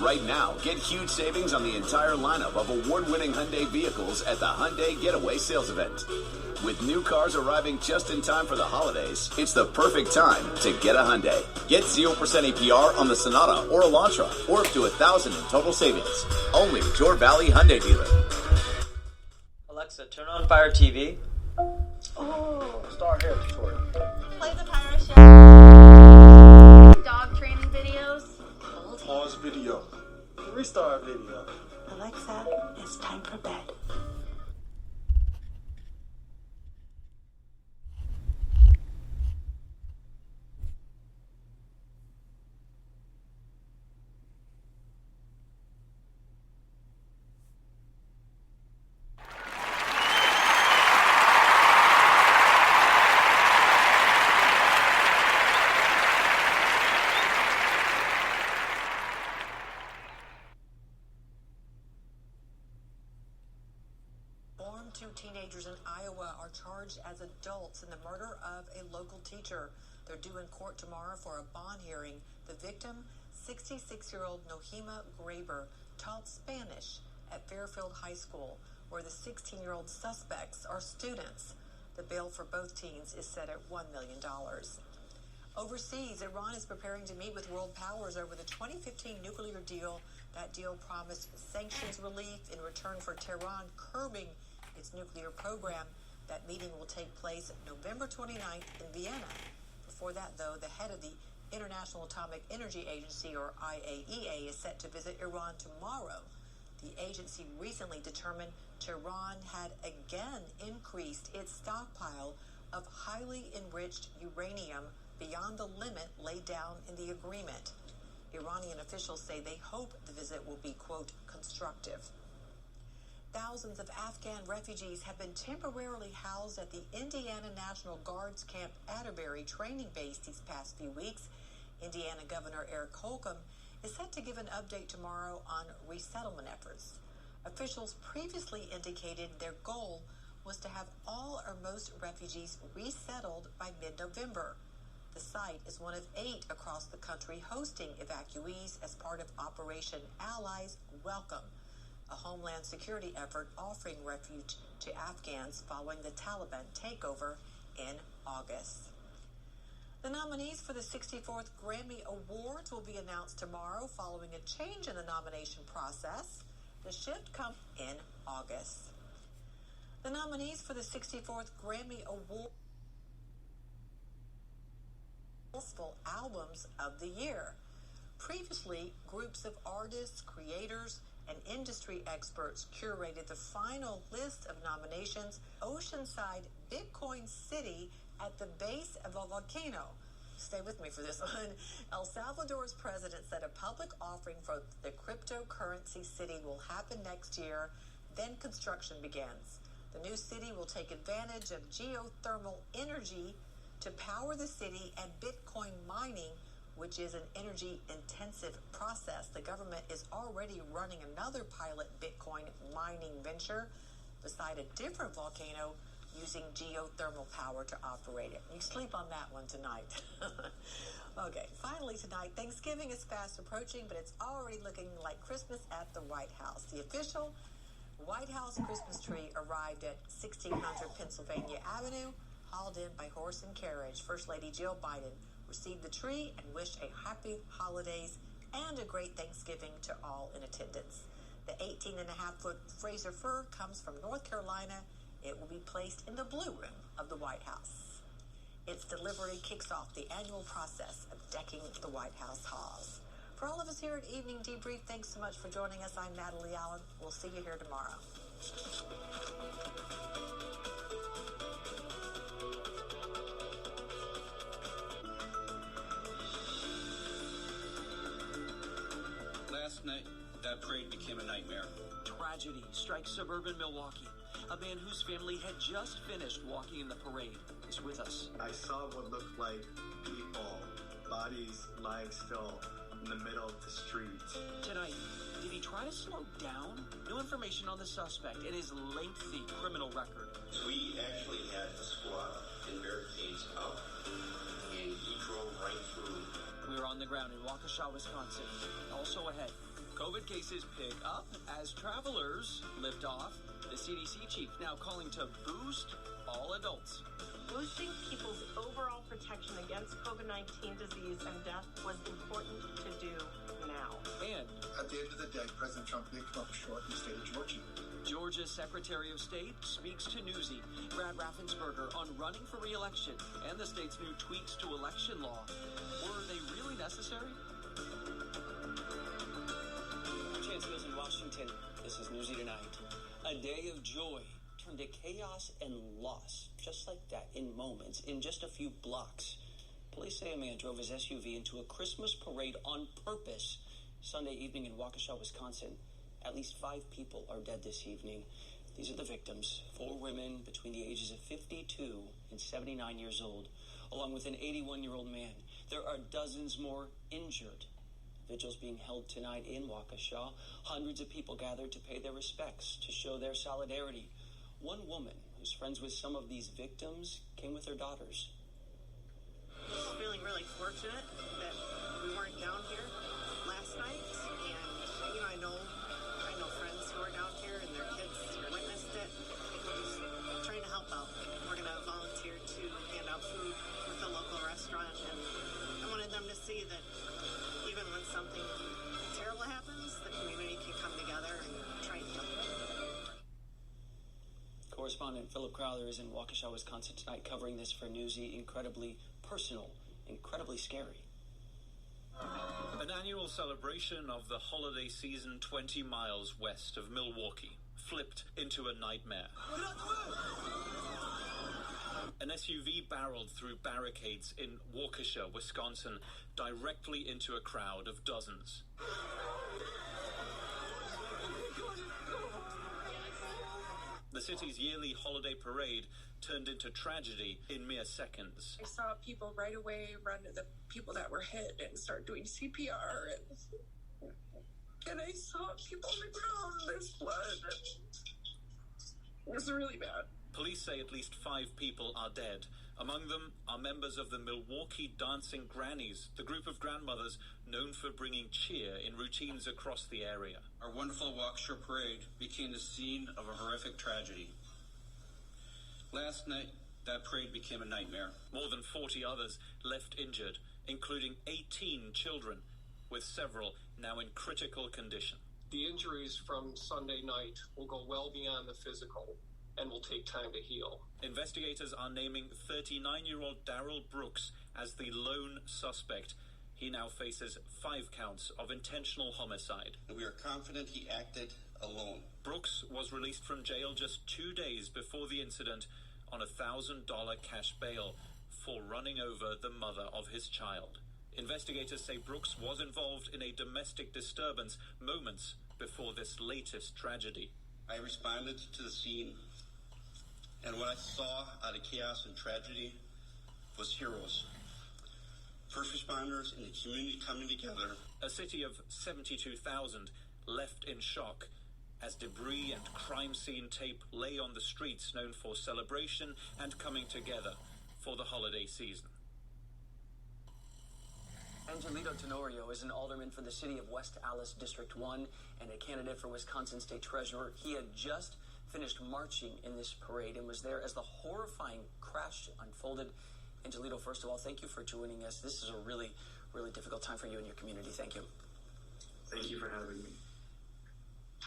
Right now, get huge savings on the entire lineup of award-winning Hyundai vehicles at the Hyundai Getaway Sales Event. With new cars arriving just in time for the holidays, it's the perfect time to get a Hyundai. Get 0% APR on the Sonata or Elantra, or up to $1,000 in total savings. Only at your Valley Hyundai dealer. Alexa, turn on Fire TV. Oh, Star Hair tutorial. Play the pirate show. Dog training videos. Pause video. Restart video. Alexa, it's time for bed. Two teenagers in Iowa are charged as adults in the murder of a local teacher. They're due in court tomorrow for a bond hearing. The victim, 66-year-old Nohima Graber, taught Spanish at Fairfield High School, where the 16-year-old suspects are students. The bail for both teens is set at $1 million. Overseas, Iran is preparing to meet with world powers over the 2015 nuclear deal. That deal promised sanctions relief in return for Tehran curbing its nuclear program. That meeting will take place November 29th in Vienna. Before that, though, the head of the International Atomic Energy Agency, or IAEA, is set to visit Iran tomorrow. The agency recently determined Tehran had again increased its stockpile of highly enriched uranium beyond the limit laid down in the agreement. Iranian officials say they hope the visit will be, quote, constructive. Thousands of Afghan refugees have been temporarily housed at the Indiana National Guard's Camp Atterbury training base these past few weeks. Indiana Governor Eric Holcomb is set to give an update tomorrow on resettlement efforts. Officials previously indicated their goal was to have all or most refugees resettled by mid-November. The site is one of 8 across the country hosting evacuees as part of Operation Allies Welcome, a homeland security effort offering refuge to Afghans following the Taliban takeover in August. The nominees for the 64th Grammy Awards will be announced tomorrow following a change in the nomination process. The shift comes in August. The nominees for the 64th Grammy Awards albums of the year. Previously, groups of artists, creators, and industry experts curated the final list of nominations. Oceanside Bitcoin City at the base of a volcano. Stay with me for this one. El Salvador's president said a public offering for the cryptocurrency city will happen next year. Then construction begins. The new city will take advantage of geothermal energy to power the city and Bitcoin mining, which is an energy-intensive process. The government is already running another pilot Bitcoin mining venture beside a different volcano using geothermal power to operate it. You sleep on that one tonight. Okay, finally tonight, Thanksgiving is fast approaching, but it's already looking like Christmas at the White House. The official White House Christmas tree arrived at 1600 Pennsylvania Avenue, hauled in by horse and carriage. First Lady Jill Biden received the tree and wished a happy holidays and a great Thanksgiving to all in attendance. The 18.5-foot Fraser fir comes from North Carolina. It will be placed in the Blue Room of the White House. Its delivery kicks off the annual process of decking the White House halls. For all of us here at Evening Debrief, thanks so much for joining us. I'm Natalie Allen. We'll see you here tomorrow. Last night, that parade became a nightmare. Tragedy strikes suburban Milwaukee. A man whose family had just finished walking in the parade is with us. I saw what looked like people, bodies lying still in the middle of the street. Tonight, did he try to slow down? No information on the suspect and his lengthy criminal record. We actually had the squad in barricades out, and he drove right through. We're on the ground in Waukesha, Wisconsin. Also ahead, COVID cases pick up as travelers lift off. The CDC chief now calling to boost all adults. Boosting people's overall protection against COVID-19 disease and death was important to do now. And At the end of the day, President Trump did come up short in the state of Georgia. Georgia's Secretary of State speaks to Newsy. Brad Raffensperger on running for re-election and the state's new tweaks to election law. Were they really necessary? Chancellors in Washington, this is Newsy Tonight. A day of joy turned to chaos and loss, just like that, in moments, in just a few blocks. Police say a man drove his SUV into a Christmas parade on purpose Sunday evening in Waukesha, Wisconsin. At least 5 people are dead this evening. These are the victims, 4 women between the ages of 52 and 79 years old, along with an 81-year-old man. There are dozens more injured. Vigils being held tonight in Waukesha. Hundreds of people gathered to pay their respects, to show their solidarity. One woman who's friends with some of these victims came with her daughters. Feeling really fortunate that we weren't down here last night, and I know friends who are down here and their kids witnessed it. Just trying to help out. We're going to volunteer to hand out food with the local restaurant, and I wanted them to see that even when something terrible happens, the community can come together and try and help. Correspondent Philip Crowther is in Waukesha, Wisconsin tonight covering this for Newsy. Incredibly personal, incredibly scary. An annual celebration of the holiday season 20 miles west of Milwaukee flipped into a nightmare. An SUV barreled through barricades in Waukesha, Wisconsin, directly into a crowd of dozens. The city's yearly holiday parade turned into tragedy in mere seconds. I saw people right away run to the people that were hit and start doing CPR, and I saw people on the ground, there's blood. It was really bad. Police say at least 5 people are dead. Among them are members of the Milwaukee Dancing Grannies, the group of grandmothers known for bringing cheer in routines across the area. Our wonderful Waukesha parade became the scene of a horrific tragedy. Last night, that parade became a nightmare. More than 40 others left injured, including 18 children, with several now in critical condition. The injuries from Sunday night will go well beyond the physical and will take time to heal. Investigators are naming 39-year-old Daryl Brooks as the lone suspect. He now faces 5 counts of intentional homicide. We are confident he acted alone. Brooks was released from jail just 2 days before the incident on a $1,000 cash bail for running over the mother of his child. Investigators say Brooks was involved in a domestic disturbance moments before this latest tragedy. I responded to the scene, and what I saw out of chaos and tragedy was heroes. First responders and the community coming together. A city of 72,000 left in shock as debris and crime scene tape lay on the streets known for celebration and coming together for the holiday season. Angelito Tenorio is an alderman for the city of West Allis District 1 and a candidate for Wisconsin State Treasurer. He had just finished marching in this parade and was there as the horrifying crash unfolded. Angelito, first of all, thank you for joining us. This is a really, really difficult time for you and your community. Thank you. Thank you for having me.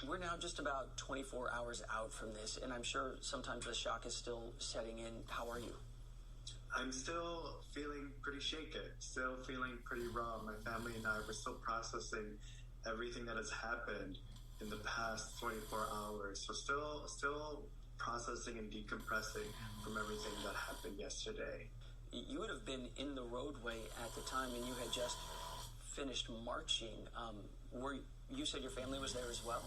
We're now just about 24 hours out from this, and I'm sure sometimes the shock is still setting in. How are you? I'm still feeling pretty shaken, still feeling pretty raw. My family and I were still processing everything that has happened in the past 24 hours. So still processing and decompressing from everything that happened yesterday. You would have been in the roadway at the time, and you had just finished marching. You said your family was there as well?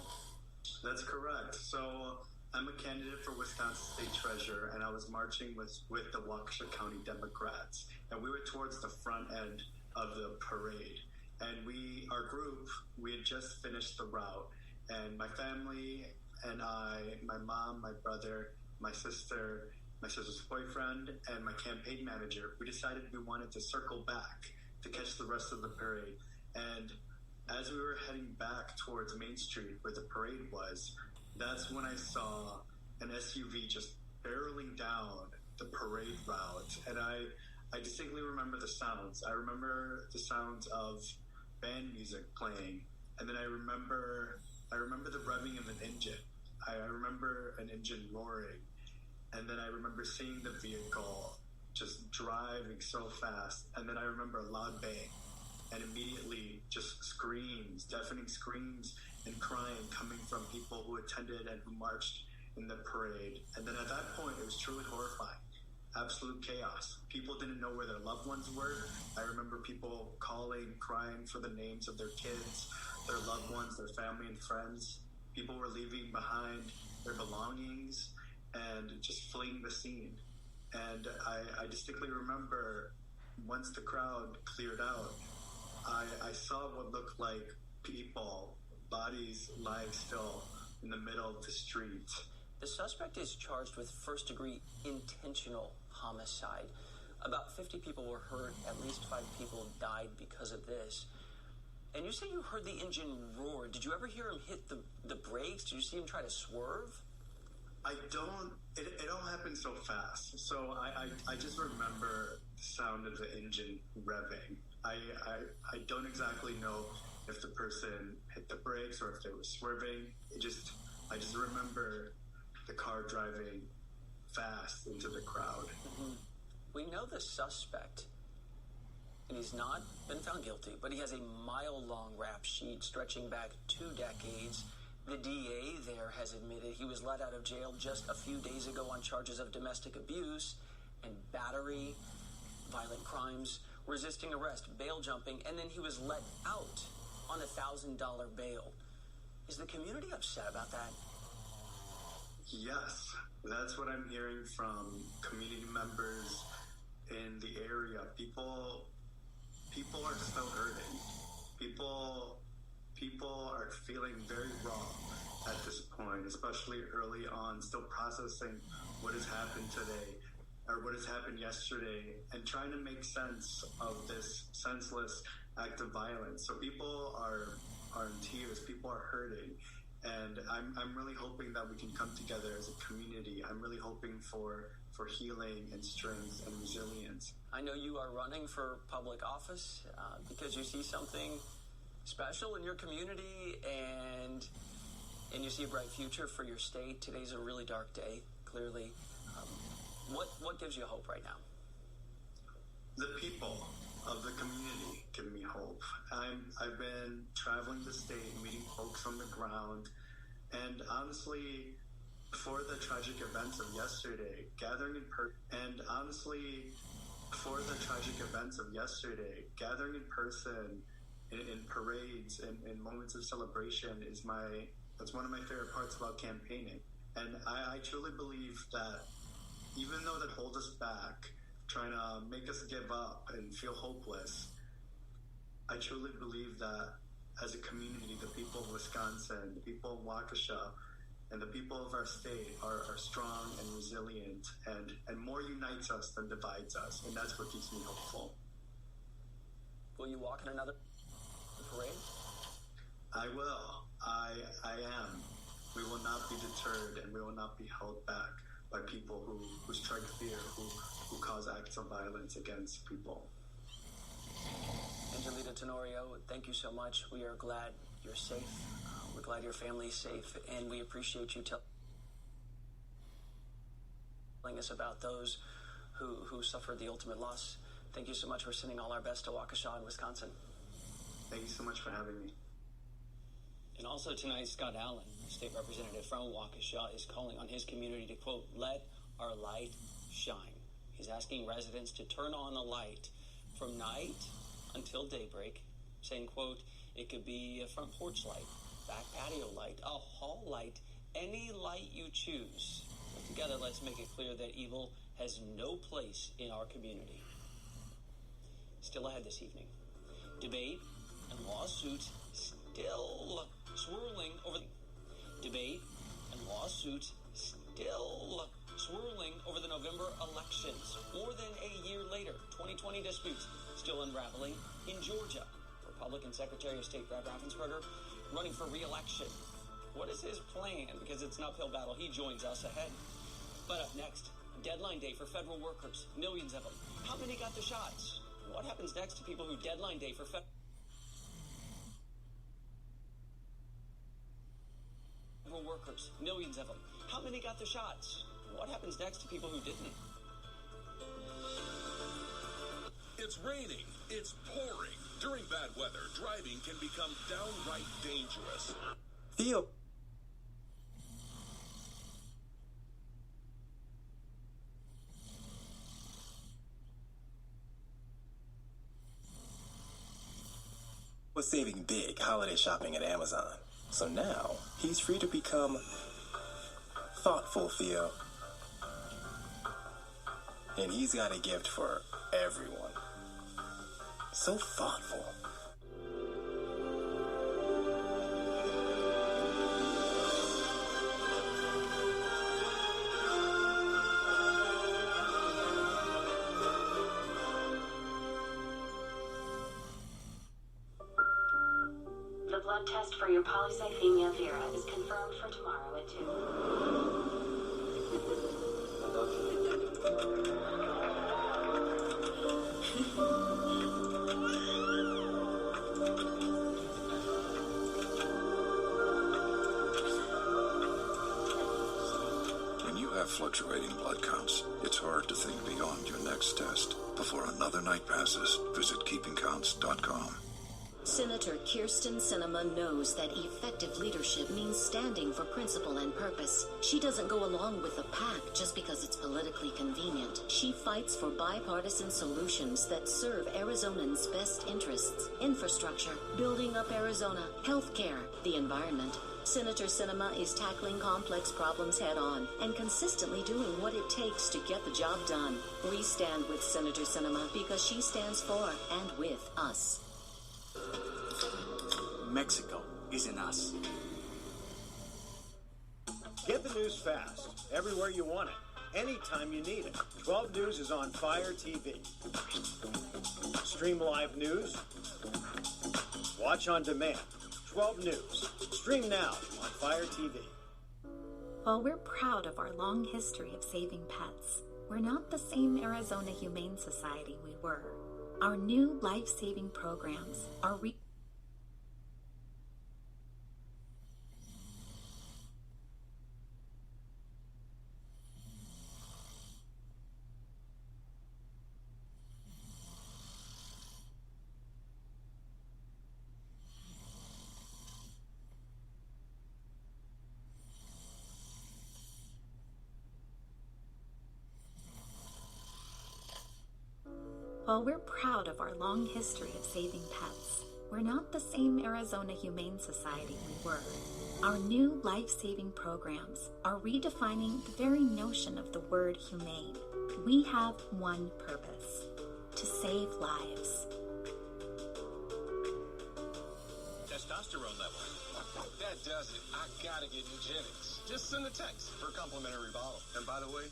That's correct. So I'm a candidate for Wisconsin State Treasurer, and I was marching with the Waukesha County Democrats, and we were towards the front end of the parade. And our group, we had just finished the route, and my family and I, my mom, my brother, my sister's boyfriend, and my campaign manager, we decided we wanted to circle back to catch the rest of the parade. And As we were heading back towards Main Street where the parade was, that's when I saw an SUV just barreling down the parade route. And I distinctly remember the sounds. I remember the sounds of band music playing. And then I remember the revving of an engine. I remember an engine roaring. And then I remember seeing the vehicle just driving so fast. And then I remember a loud bang. And immediately just screams, deafening screams and crying coming from people who attended and who marched in the parade. And then at that point, it was truly horrifying. Absolute chaos. People didn't know where their loved ones were. I remember people calling, crying for the names of their kids, their loved ones, their family and friends. People were leaving behind their belongings and just fleeing the scene. And I distinctly remember once the crowd cleared out, I saw what looked like people, bodies lying still in the middle of the street. The suspect is charged with first-degree intentional homicide. About 50 people were hurt. At least 5 people died because of this. And you say you heard the engine roar. Did you ever hear him hit the brakes? Did you see him try to swerve? I don't. It all happened so fast. So I just remember the sound of the engine revving. I don't exactly know if the person hit the brakes or if they were swerving. I just remember the car driving fast into the crowd. Mm-hmm. We know the suspect, and he's not been found guilty, but he has a mile-long rap sheet stretching back 2 decades. The DA there has admitted he was let out of jail just a few days ago on charges of domestic abuse and battery, violent crimes, resisting arrest, bail jumping, and then he was let out on $1,000 bail. Is the community upset about that? Yes, that's what I'm hearing from community members in the area. People are still hurting. People are feeling very raw at this point, especially early on, still processing what has happened today or what has happened yesterday and trying to make sense of this senseless act of violence. So people are in tears, people are hurting. And I'm really hoping that we can come together as a community. I'm really hoping for healing and strength and resilience. I know you are running for public office because you see something special in your community and you see a bright future for your state. Today's a really dark day, clearly. What gives you hope right now? The people of the community give me hope. I've been traveling the state, meeting folks on the ground, and honestly, before the tragic events of yesterday, gathering in person in parades and in moments of celebration that's one of my favorite parts about campaigning. And I truly believe that even though that holds us back, trying to make us give up and feel hopeless, I truly believe that as a community, the people of Wisconsin, the people of Waukesha, and the people of our state are strong and resilient, and more unites us than divides us, and that's what keeps me hopeful. Will you walk in another parade? I will. I am. We will not be deterred, and we will not be held back by people who strike fear, who cause acts of violence against people. Angelita Tenorio, thank you so much. We are glad you're safe. We're glad your family's safe, and we appreciate you telling us about those who suffered the ultimate loss. Thank you so much. We're sending all our best to Waukesha and Wisconsin. Thank you so much for having me. And also tonight, Scott Allen, state representative from Waukesha, is calling on his community to, quote, let our light shine. He's asking residents to turn on the light from night until daybreak, saying, quote, it could be a front porch light, back patio light, a hall light, any light you choose. But together, let's make it clear that evil has no place in our community. Still ahead this evening, debate and lawsuits still swirling over the November elections. More than a year later, 2020 disputes still unraveling in Georgia, where Republican Secretary of State Brad Raffensperger running for re-election. What is his plan? Because it's an uphill battle. He joins us ahead. But up next, deadline day for federal workers. Millions of them. How many got the shots? What happens next to people who deadline day for federal workers? Millions of them. How many got the shots? What happens next to people who didn't? It's raining. It's pouring. During bad weather, driving can become downright dangerous. Theo was saving big holiday shopping at Amazon. So now, he's free to become thoughtful, Theo. And he's got a gift for everyone. So thoughtful. The blood test for your polycythemia vera is confirmed for tomorrow at 2. When you have fluctuating blood counts, it's hard to think beyond your next test. Before another night passes, visit keepingcounts.com. Senator Kirsten Sinema knows that effective leadership means standing for principle and purpose. She doesn't go along with the pack just because it's politically convenient. She fights for bipartisan solutions that serve Arizonans' best interests. Infrastructure, building up Arizona, healthcare, the environment. Senator Sinema is tackling complex problems head-on and consistently doing what it takes to get the job done. We stand with Senator Sinema because she stands for and with us. Mexico is in us. Get the news fast, everywhere you want it, anytime you need it. 12 News is on Fire TV. Stream live news. Watch on demand. 12 News. Stream now on Fire TV. While we're proud of our long history of saving pets, we're not the same Arizona Humane Society we were. Our new life-saving programs are While we're proud of our long history of saving pets, we're not the same Arizona Humane Society we were. Our new life-saving programs are redefining the very notion of the word humane. We have one purpose: to save lives. Testosterone levels. That does it. I gotta get Nugenics. Just send a text for a complimentary bottle. And by the way,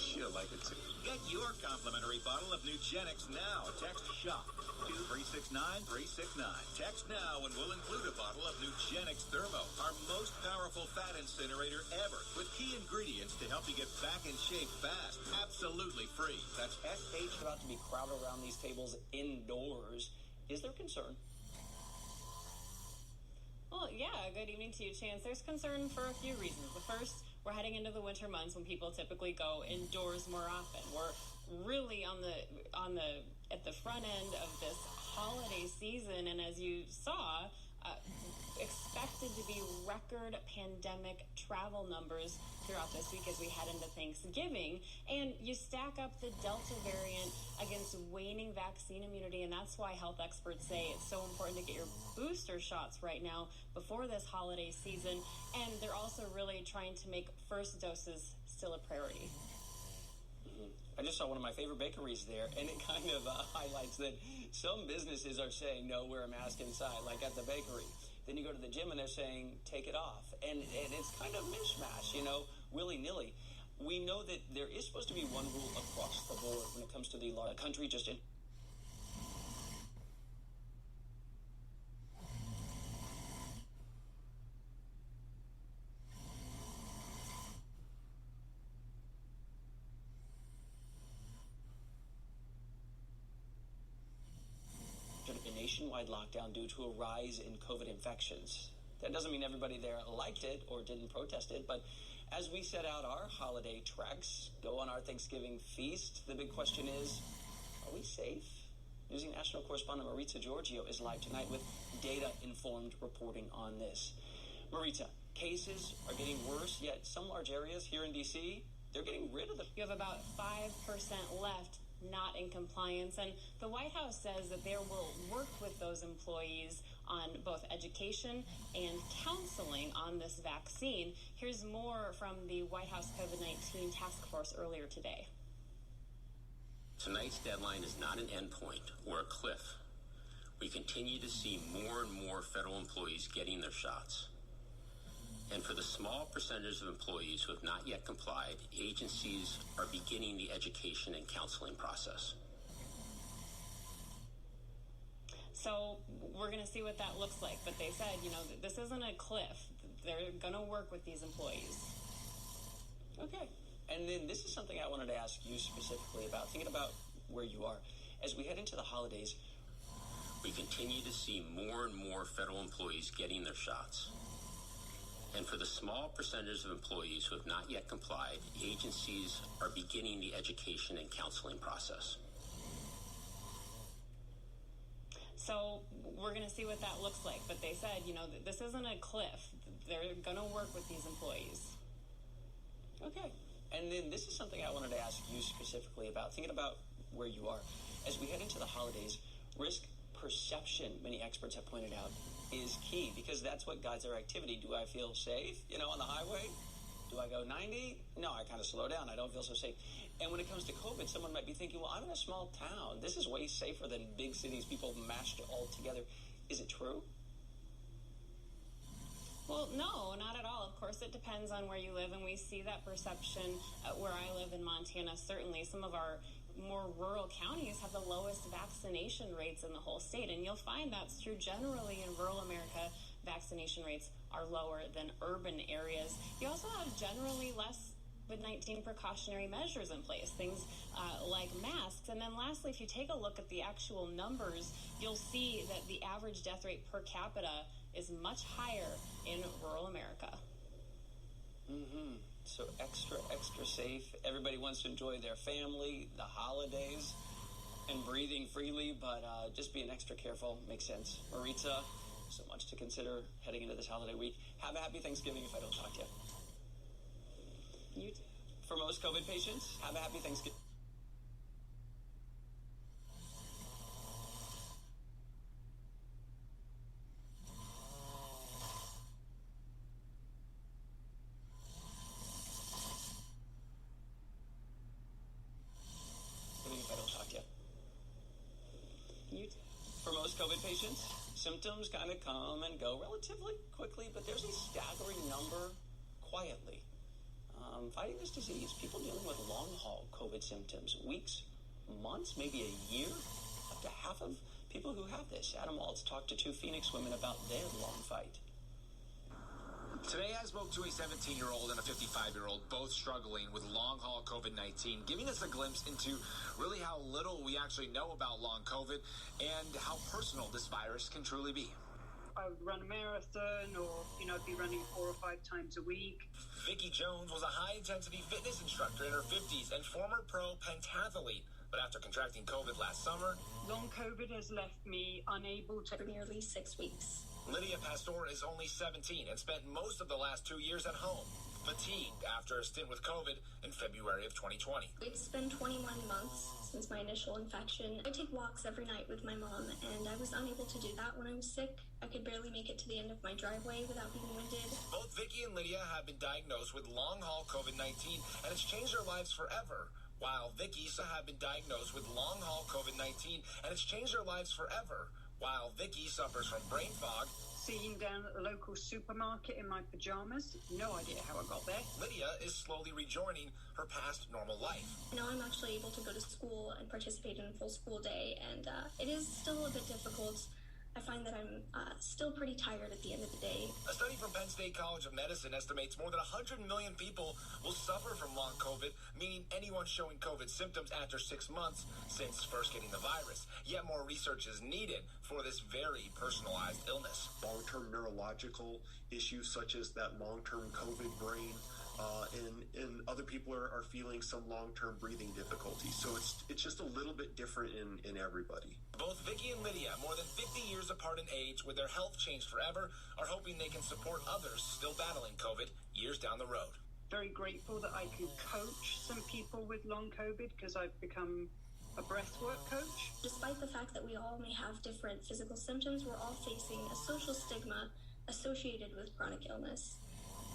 she'll like it too. Get your complimentary bottle of Nugenics now. Text SHOP to 369-369. Text now and we'll include a bottle of Nugenics Thermo, our most powerful fat incinerator ever, with key ingredients to help you get back in shape fast. Absolutely free. That's SH. About to be crowded around these tables indoors. Is there concern? Well, yeah, good evening to you, Chance. There's concern for a few reasons. The first, we're heading into the winter months when people typically go indoors more often. We're really at the front end of this holiday season, and as you saw, expected to be record pandemic travel numbers throughout this week as we head into Thanksgiving. And you stack up the Delta variant against waning vaccine immunity, and that's why health experts say it's so important to get your booster shots right now before this holiday season. And they're also really trying to make first doses still a priority. I just saw one of my favorite bakeries there, and it kind of highlights that some businesses are saying, no, wear a mask inside, like at the bakery. Then you go to the gym and they're saying, take it off. And it's kind of mishmash, willy-nilly. We know that there is supposed to be one rule across the board when it comes to the country just in. nationwide lockdown due to a rise in COVID infections. That doesn't mean everybody there liked it or didn't protest it, but as we set out our holiday treks, go on our Thanksgiving feast, the big question is, are we safe? Newsy national correspondent Maritza Giorgio is live tonight with data-informed reporting on this. Maritza, cases are getting worse, yet some large areas here in D.C., they're getting rid of them. You have about 5% left not in compliance, and the White House says that they will work with those employees on both education and counseling on this vaccine. Here's more from the White House COVID-19 task force earlier today. Tonight's deadline is not an endpoint or a cliff. We continue to see more and more federal employees getting their shots. And for the small percentage of employees who have not yet complied, agencies are beginning the education and counseling process. So we're going to see what that looks like. But they said, this isn't a cliff. They're going to work with these employees. Okay. And then this is something I wanted to ask you specifically about, thinking about where you are. As we head into the holidays, we continue to see more and more federal employees getting their shots. And for the small percentage of employees who have not yet complied, agencies are beginning the education and counseling process. So we're going to see what that looks like. But they said, this isn't a cliff. They're going to work with these employees. Okay. And then this is something I wanted to ask you specifically about, thinking about where you are. As we head into the holidays, risk perception, many experts have pointed out, is key because that's what guides our activity. Do I feel safe, on the highway? Do I go 90? No, I kind of slow down. I don't feel so safe. And when it comes to COVID, someone might be thinking, well, I'm in a small town. This is way safer than big cities, people mashed all together. Is it true? Well, no, not at all. Of course, it depends on where you live, and we see that perception where I live in Montana. Certainly, some of our more rural counties have the lowest vaccination rates in the whole state, and you'll find that's true generally in rural America. Vaccination rates are lower than urban areas. You also have generally less COVID-19 precautionary measures in place, things like masks. And then lastly, if you take a look at the actual numbers, you'll see that the average death rate per capita is much higher in rural America. Mm-hmm. So extra safe. Everybody wants to enjoy their family, the holidays, and breathing freely, but just being extra careful makes sense. Maritza, so much to consider heading into this holiday week. Have a happy Thanksgiving if I don't talk to you. You too. For most COVID patients, have a happy Thanksgiving. For most COVID patients, symptoms kind of come and go relatively quickly, but there's a staggering number quietly. Fighting this disease, people dealing with long-haul COVID symptoms, weeks, months, maybe a year, up to half of people who have this. Adam Waltz talked to two Phoenix women about their long fight. Today I spoke to a 17-year-old and a 55-year-old, both struggling with long-haul COVID-19, giving us a glimpse into really how little we actually know about long COVID and how personal this virus can truly be. I would run a marathon or, be running 4 or 5 times a week. Vicki Jones was a high-intensity fitness instructor in her 50s and former pro pentathlete. But after contracting COVID last summer, long COVID has left me unable to... For nearly 6 weeks. Lydia Pastor is only 17 and spent most of the last 2 years at home, fatigued after a stint with COVID in February of 2020. It's been 21 months since my initial infection. I take walks every night with my mom, and I was unable to do that when I was sick. I could barely make it to the end of my driveway without being winded. Both Vicki and Lydia have been diagnosed with long-haul COVID-19, and it's changed their lives forever. While Vicki have been diagnosed with long-haul COVID-19, and it's changed their lives forever. While Vicki suffers from brain fog. Seeing down at the local supermarket in my pajamas. No idea how I got there. Lydia is slowly rejoining her past normal life. Now I'm actually able to go to school and participate in a full school day, and it is still a bit difficult. I find that I'm still pretty tired at the end of the day. A study from Penn State State College of Medicine estimates more than 100 million people will suffer from long COVID, meaning anyone showing COVID symptoms after 6 months since first getting the virus. Yet more research is needed for this very personalized illness. Long-term neurological issues such as that long-term COVID brain, and other people are feeling some long-term breathing difficulties. So it's just a little bit different in everybody. Both Vicky and Lydia, more than 50 years apart in age, with their health changed forever, are hoping they can support others still battling COVID years down the road. Very grateful that I can coach some people with long COVID because I've become a breathwork coach. Despite the fact that we all may have different physical symptoms, we're all facing a social stigma associated with chronic illness.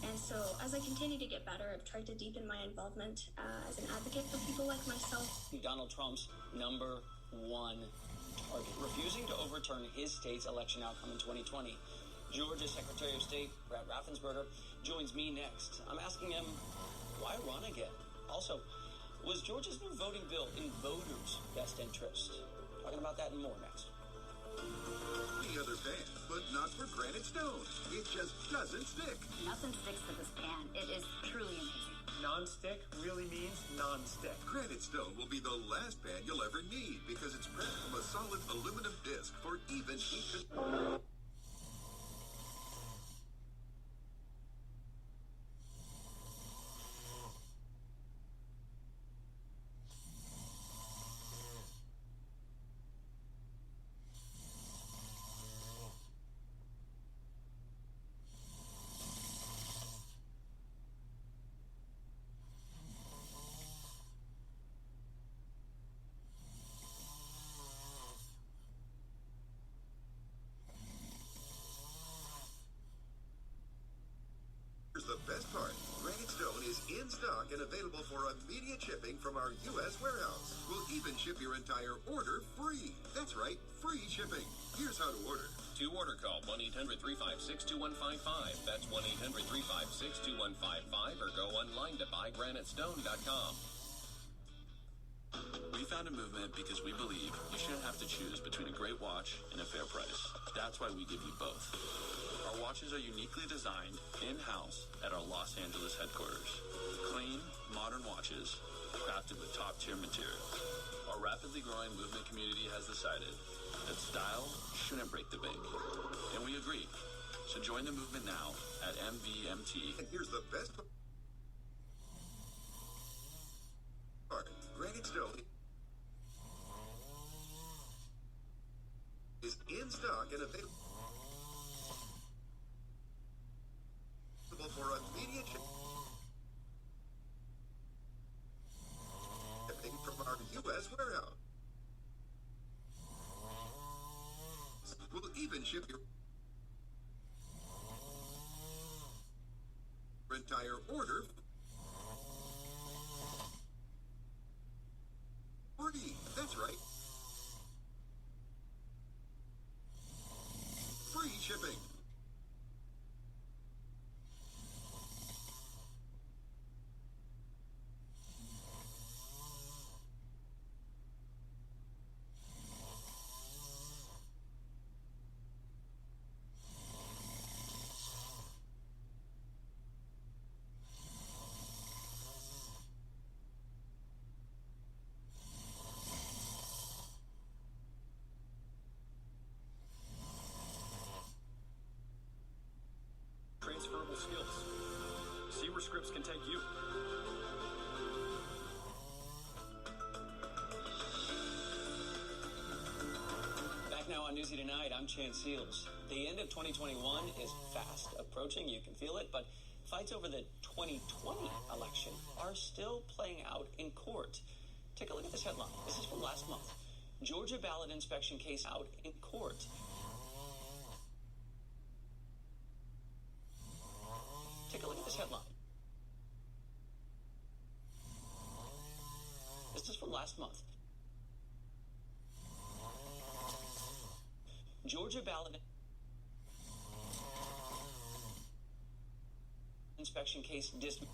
And so as I continue to get better, I've tried to deepen my involvement as an advocate for people like myself. Donald Trump's #1 target, refusing to overturn his state's election outcome in 2020. Georgia Secretary of State Brad Raffensperger joins me next. I'm asking him, why run again? Also, was Georgia's new voting bill in voters' best interest? Talking about that and more next. The other pan, but not for Granite Stone. It just doesn't stick. Nothing sticks to this pan. It is truly amazing. Non-stick really means non-stick. Granite Stone will be the last pan you'll ever need because it's pressed from a solid aluminum disc for even heat. Here's the best part. Granite Stone is in stock and available for immediate shipping from our U.S. warehouse. We'll even ship your entire order free. That's right, free shipping. Here's how to order. To order, call 1-800-356-2155. That's 1-800-356-2155 or go online to buygranitestone.com. We found a movement because we believe you shouldn't have to choose between a great watch and a fair price. That's why we give you both. Our watches are uniquely designed in-house at our Los Angeles headquarters. Clean, modern watches crafted with top-tier materials. Our rapidly growing movement community has decided that style shouldn't break the bank. And we agree. So join the movement now at MVMT. And here's the best part. Granite Stone is in stock and available for immediate shipping from our U.S. warehouse. We'll even ship your entire order free. That's right. Free shipping. Transferable skills. See where scripts can take you. Back now on Newsy Tonight, I'm Chance Seals. The end of 2021 is fast approaching. You can feel it, but fights over the 2020 election are still playing out in court. Take a look at this headline. This is from last month. Georgia ballot inspection case out in court. Take a look at this headline. This is from last month. Georgia ballot inspection case dismissed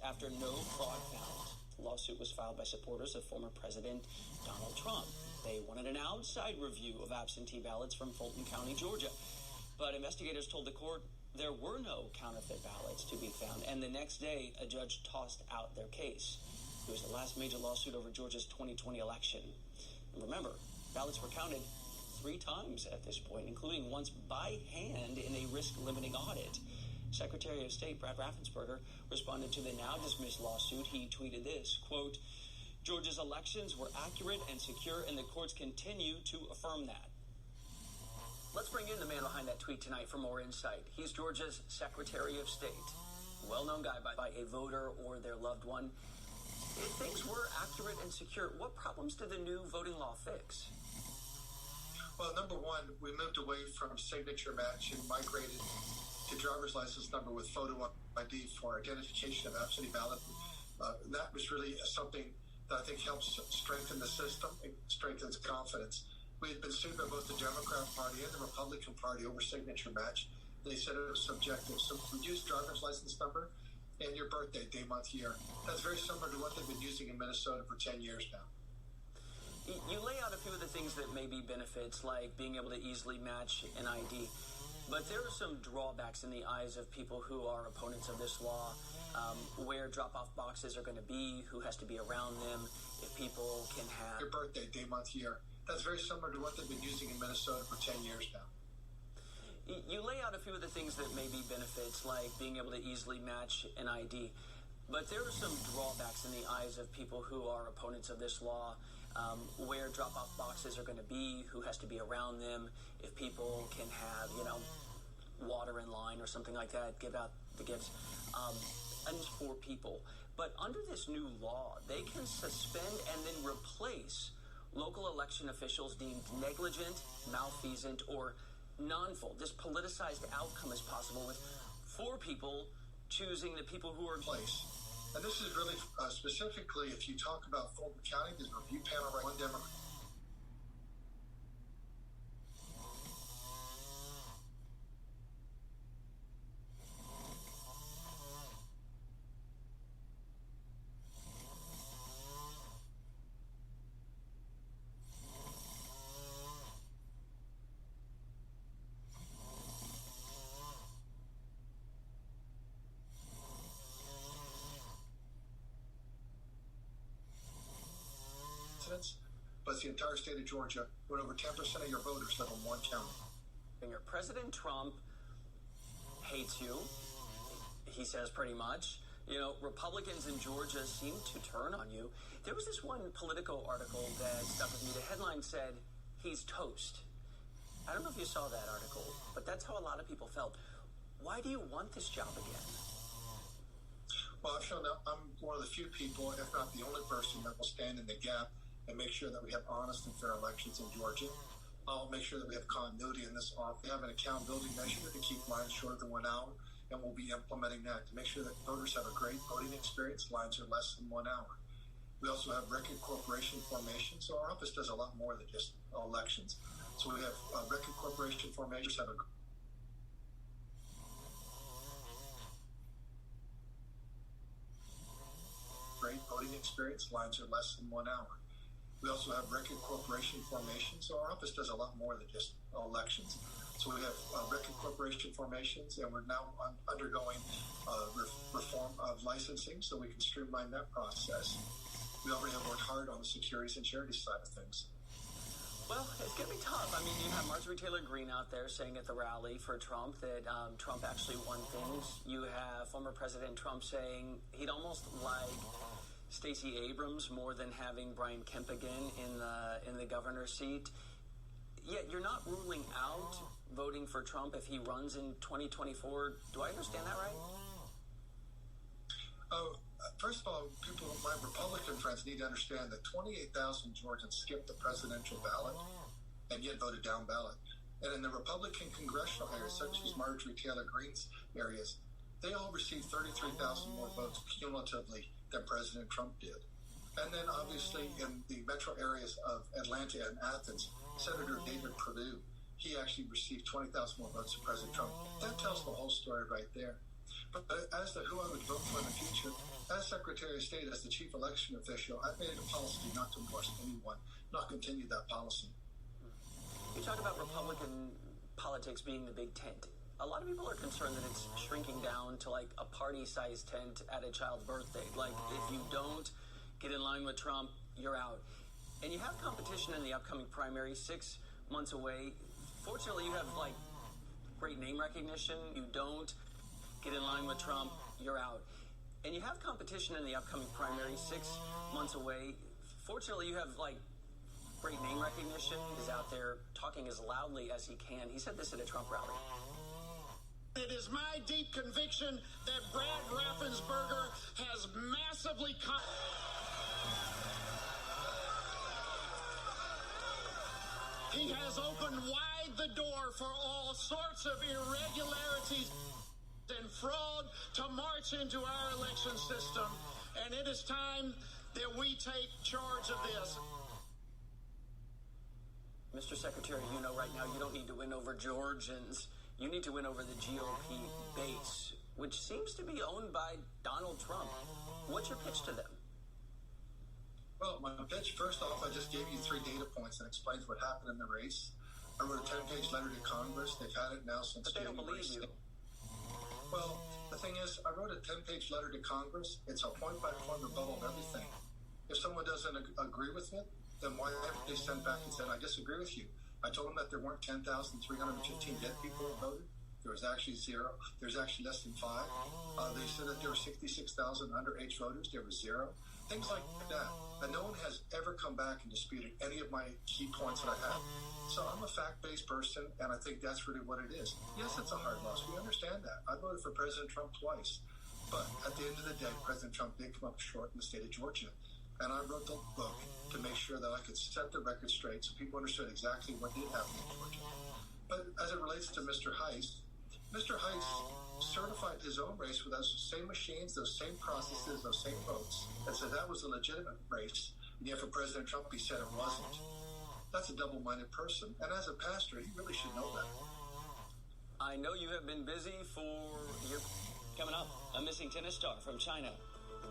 after no fraud found. The lawsuit was filed by supporters of former President Donald Trump. They wanted an outside review of absentee ballots from Fulton County, Georgia. But investigators told the court there were no counterfeit ballots to be found, and the next day, a judge tossed out their case. It was the last major lawsuit over Georgia's 2020 election. And remember, ballots were counted 3 times at this point, including once by hand in a risk-limiting audit. Secretary of State Brad Raffensperger responded to the now-dismissed lawsuit. He tweeted this, quote, "Georgia's elections were accurate and secure, and the courts continue to affirm that." Let's bring in the man behind that tweet tonight for more insight. He's Georgia's Secretary of State, a well-known guy by a voter or their loved one. If things were accurate and secure, what problems did the new voting law fix? Well, number one, we moved away from signature match and migrated to driver's license number with photo ID for identification of absentee ballot. That was really something that I think helps strengthen the system. It strengthens confidence. We had been sued by both the Democrat Party and the Republican Party over signature match. They said it was subjective. So we used driver's license number and your birthday, day, month, year. That's very similar to what they've been using in Minnesota for 10 years now. You lay out a few of the things that may be benefits, like being able to easily match an ID. But there are some drawbacks in the eyes of people who are opponents of this law, where drop-off boxes are going to be, who has to be around them, if people can have... Your birthday, day, month, year. That's very similar to what they've been using in Minnesota for 10 years now. You lay out a few of the things that may be benefits, like being able to easily match an ID. But there are some drawbacks in the eyes of people who are opponents of this law, where drop-off boxes are going to be, who has to be around them, if people can have, water in line or something like that, give out the gifts, and for people. But under this new law, they can suspend and then replace local election officials deemed negligent, malfeasant, or non-full. This politicized outcome is possible with 4 people choosing the people who are in place. And this is really specifically, if you talk about Fulton County, there's a review panel, right? One Democrat. But the entire state of Georgia, when over 10% of your voters live in one county. President Trump hates you, he says pretty much. Republicans in Georgia seem to turn on you. There was this one Politico article that stuck with me. The headline said, "He's toast." I don't know if you saw that article, but that's how a lot of people felt. Why do you want this job again? Well, I've shown that I'm one of the few people, if not the only person, that will stand in the gap and make sure that we have honest and fair elections in Georgia. I'll make sure that we have continuity in this office. We have an accountability measure to keep lines shorter than 1 hour, and we'll be implementing that to make sure that voters have a great voting experience. Lines are less than 1 hour. We also have record corporation formation, so our office does a lot more than just elections. So we have record corporation formations have a great voting experience. Lines are less than 1 hour. We also have record corporation formation, so our office does a lot more than just elections. So we have record corporation formations, and we're now undergoing reform of licensing so we can streamline that process. We already have worked hard on the securities and charities side of things. Well, it's going to be tough. I mean, you have Marjorie Taylor Greene out there saying at the rally for Trump that Trump actually won things. You have former President Trump saying he'd almost like Stacey Abrams more than having Brian Kemp again in the governor's seat. Yet you're not ruling out voting for Trump if he runs in 2024. Do I understand that right? First of all, my Republican friends need to understand that 28,000 Georgians skipped the presidential ballot and yet voted down ballot. And in the Republican congressional areas, such as Marjorie Taylor Greene's areas, they all received 33,000 more votes cumulatively than President Trump did. And then obviously in the metro areas of Atlanta and Athens, Senator David Perdue, he actually received 20,000 more votes than President Trump. That tells the whole story right there. But as to who I would vote for in the future, as Secretary of State, as the chief election official, I've made it a policy not to endorse anyone, not continue that policy. You talk about Republican politics being the big tent. A lot of people are concerned that it's shrinking down to like a party-sized tent at a child's birthday. Like, if you don't get in line with Trump, you're out. And you have competition in the upcoming primary 6 months away. Fortunately, you have, like, great name recognition. You don't get in line with Trump, you're out. And you have competition in the upcoming primary 6 months away. Fortunately, you have, like, great name recognition. He's out there talking as loudly as he can. He said this at a Trump rally. It is my deep conviction that Brad Raffensperger has massively... He has opened wide the door for all sorts of irregularities and fraud to march into our election system. And it is time that we take charge of this. Mr. Secretary, you know right now you don't need to win over Georgians. You need to win over the GOP base, which seems to be owned by Donald Trump. What's your pitch to them? Well, my pitch, first off, I just gave you 3 data points that explains what happened in the race. I wrote a 10-page letter to Congress. They've had it now since But they don't January believe you. 6th. Well, the thing is, I wrote a 10-page letter to Congress. It's a point-by-point rebuttal of everything. If someone doesn't agree with it, then why haven't they sent back and said, I disagree with you? I told them that there weren't 10,315 dead people who voted. There was actually 0. There's actually less than 5. They said that there were 66,000 underage voters. There was 0. Things like that. And no one has ever come back and disputed any of my key points that I have. So I'm a fact-based person, and I think that's really what it is. Yes, it's a hard loss. We understand that. I voted for President Trump twice. But at the end of the day, President Trump did come up short in the state of Georgia. And I wrote the book to make sure that I could set the record straight so people understood exactly what did happen in Georgia. But as it relates to Mr. Heiss certified his own race with those same machines, those same processes, those same votes, and said that was a legitimate race. And yet for President Trump, he said it wasn't. That's a double-minded person. And as a pastor, he really should know that. I know you have been busy for your... Coming up, a missing tennis star from China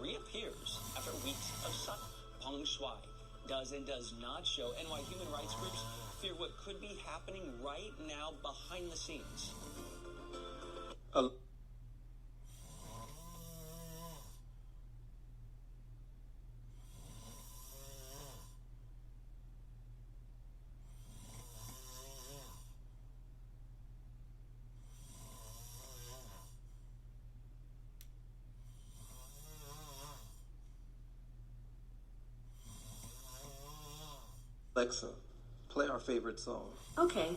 reappears after weeks of silence. Peng Shuai does and does not show, and why human rights groups fear what could be happening right now behind the scenes. Alexa, play our favorite song. Okay.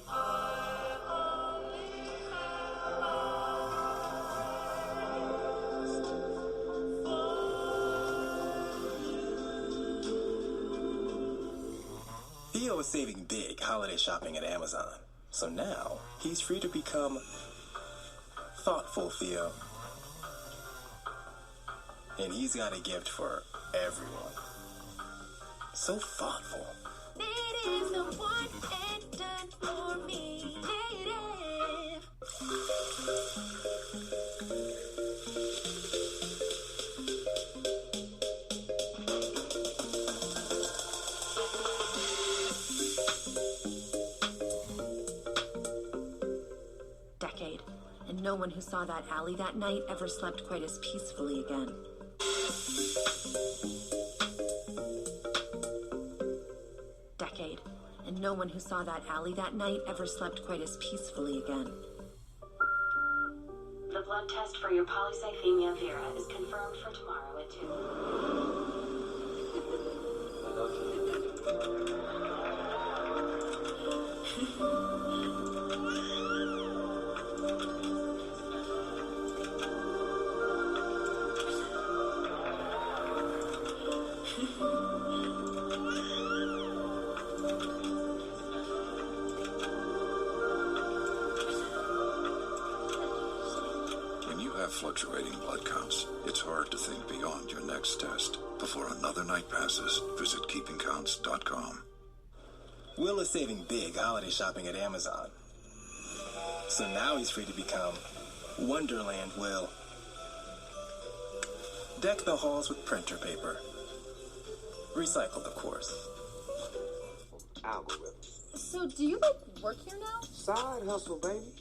Theo is saving big holiday shopping at Amazon. So now, he's free to become thoughtful Theo. And he's got a gift for everyone. So thoughtful. Native, the one and done for me. Native. Decade, and no one who saw that alley that night ever slept quite as peacefully again. Decade, and no one who saw that alley that night ever slept quite as peacefully again. The blood test for your polycythemia vera is confirmed for tomorrow at 2. When you have fluctuating blood counts, it's hard to think beyond your next test. Before another night passes, visit keepingcounts.com. Will is saving big holiday shopping at Amazon. So now he's free to become Wonderland Will. Deck the halls with printer paper. Recycled, of course. Algorithm. So, do you, work here now? Side hustle, baby.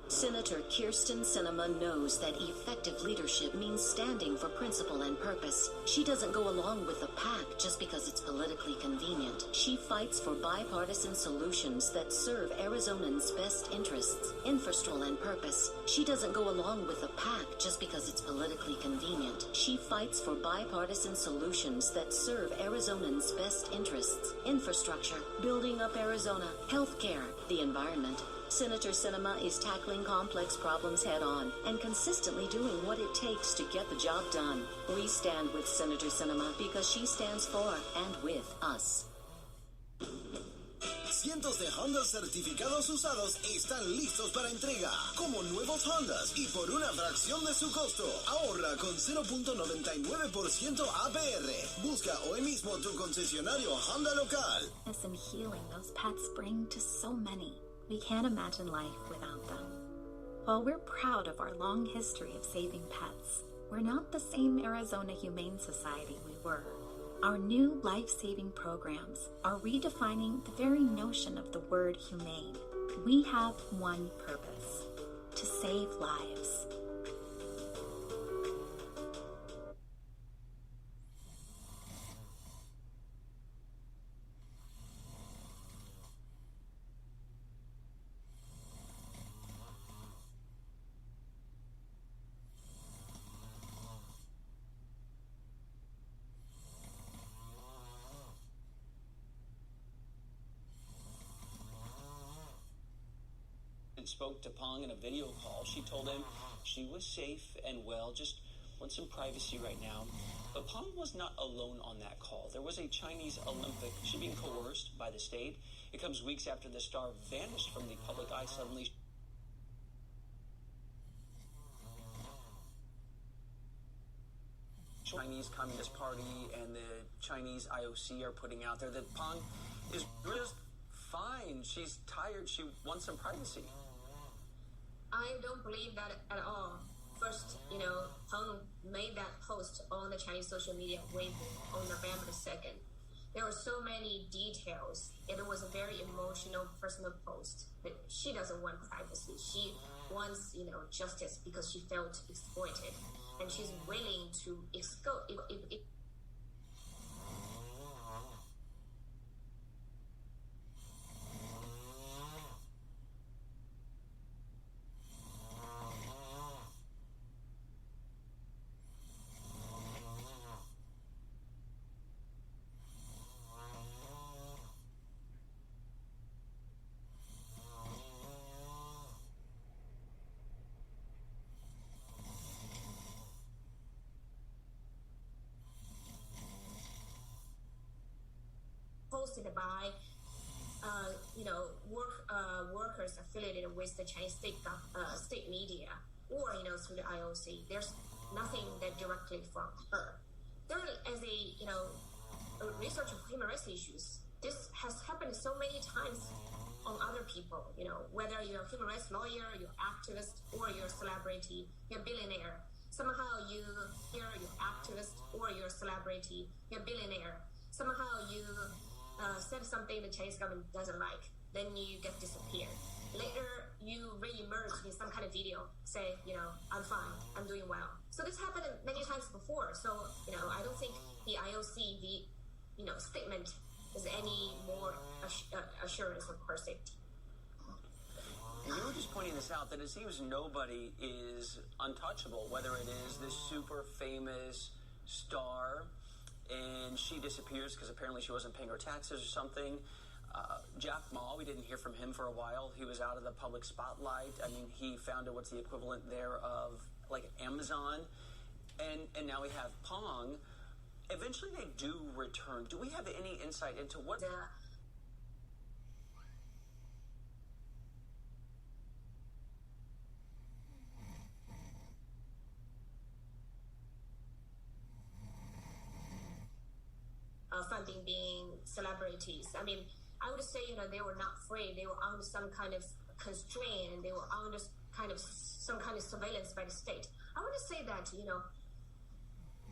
Senator Kirsten Sinema knows that effective leadership means standing for principle and purpose. She doesn't go along with the pack just because it's politically convenient. She fights for bipartisan solutions that serve Arizonans' best interests, infrastructure and purpose. She doesn't go along with the pack just because it's politically convenient. She fights for bipartisan solutions that serve Arizonans' best interests, infrastructure, building up Arizona, healthcare, the environment. Senator Sinema is tackling complex problems head-on and consistently doing what it takes to get the job done. We stand with Senator Sinema because she stands for and with us. Cientos de Hondas certificados usados están listos para entrega, como nuevos Hondas y por una fracción de su costo. Ahorra con 0.99% APR. Busca hoy mismo tu concesionario Honda local. And healing those pets bring to so many. We can't imagine life without them. While we're proud of our long history of saving pets, we're not the same Arizona Humane Society we were. Our new life-saving programs are redefining the very notion of the word humane. We have one purpose: to save lives. Spoke to Pong in a video call. She told him she was safe and well, just wants some privacy right now. But Pong was not alone on that call. There was a Chinese Olympic. She's being coerced by the state. It comes weeks after the star vanished from the public eye suddenly. Chinese Communist Party and the Chinese IOC are putting out there that Pong is just fine. She's tired. She wants some privacy. I don't believe that at all. First, Peng made that post on the Chinese social media Weibo on November 2nd. There were so many details. It was a very emotional, personal post. But she doesn't want privacy. She wants, justice because she felt exploited. And she's willing to posted by, workers affiliated with the Chinese state media or, through the IOC. There's nothing that directly from her. There, as a researcher of human rights issues, this has happened so many times on other people, whether you're a human rights lawyer, you're activist, or you're a celebrity, you're a billionaire. Somehow you're activist or you're a celebrity, you're a billionaire. Somehow you said something the Chinese government doesn't like, then you get disappeared. Later, you re-emerge in some kind of video, say, I'm fine, I'm doing well. So this happened many times before. So, I don't think the IOC, statement is any more assurance of her safety. And you were just pointing this out, that it seems nobody is untouchable, whether it is this super famous star and she disappears because apparently she wasn't paying her taxes or something. Jack Ma, we didn't hear from him for a while. He was out of the public spotlight. I mean, he founded what's the equivalent there of like Amazon. And now we have Pong. Eventually they do return. Do we have any insight into what... funding being celebrities. I mean, I would say, they were not free. They were under some kind of constraint, and they were under some kind of surveillance by the state. I want to say that,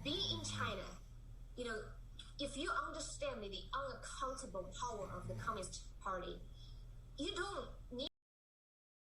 be in China, if you understand the unaccountable power of the Communist Party, you don't need